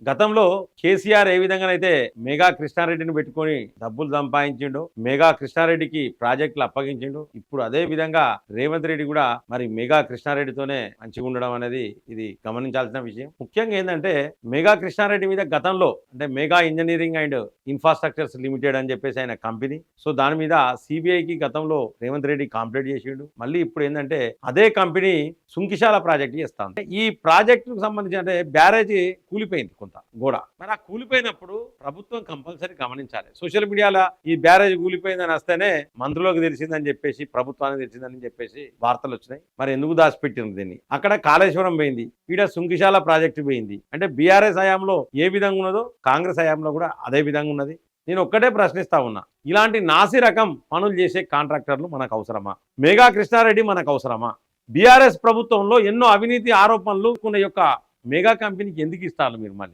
గతంలో కేసీఆర్ ఏ విధంగానైతే మెగా కృష్ణారెడ్డిని పెట్టుకొని డబ్బులు సంపాదించిండు, మెగా కృష్ణారెడ్డికి ప్రాజెక్టులు అప్పగించిండు, ఇప్పుడు అదే విధంగా రేవంత్ రెడ్డి కూడా మరి మెగా కృష్ణారెడ్డితోనే మంచిగా ఉండడం అనేది ఇది గమనించాల్సిన విషయం. ముఖ్యంగా ఏంటంటే మెగా కృష్ణారెడ్డి మీద గతంలో అంటే mega engineering and infrastructures limited అని చెప్పేసి ఆయన కంపెనీ, సో దాని మీద సిబిఐకి గతంలో రేవంత్ రెడ్డి కంప్లైంట్ చేసిండు. మళ్ళీ ఇప్పుడు ఏంటంటే అదే కంపెనీ సుంకిశాల ప్రాజెక్ట్ చేస్తాను. ఈ ప్రాజెక్టుకు సంబంధించి అంటే బ్యారేజీ కూలిపోయింది కొంత గోడ. మరి ఆ కూలిపోయినప్పుడు ప్రభుత్వం కంపల్సరీ గమనించాలి. సోషల్ మీడియాలో ఈ బ్యారేజ్ కూలిపోయిందని వస్తేనే మంత్రులకు తెలిసిందని చెప్పేసి, ప్రభుత్వానికి తెలిసిందని చెప్పేసి వార్తలు వచ్చినాయి. మరి ఎందుకు దాచిపెట్టింది దీన్ని? అక్కడ కాళేశ్వరం పోయింది, ఈడ సుంకిశాల ప్రాజెక్టు పోయింది. అంటే బీఆర్ఎస్ హయాంలో ఏ విధంగా ఉన్నదో కాంగ్రెస్ హయాంలో కూడా అదే విధంగా ఉన్నది. నేను ఒక్కటే ప్రశ్నిస్తా ఉన్నా, ఇలాంటి నాసి రకం పనులు చేసే కాంట్రాక్టర్లు మనకు అవసరమా? మెగా కృష్ణారెడ్డి మనకు అవసరమా? బీఆర్ఎస్ ప్రభుత్వంలో ఎన్నో అవినీతి ఆరోపణలు ఉన్న యొక్క మెగా కంపెనీకి ఎందుకు ఇస్తారు మీరు? మళ్ళీ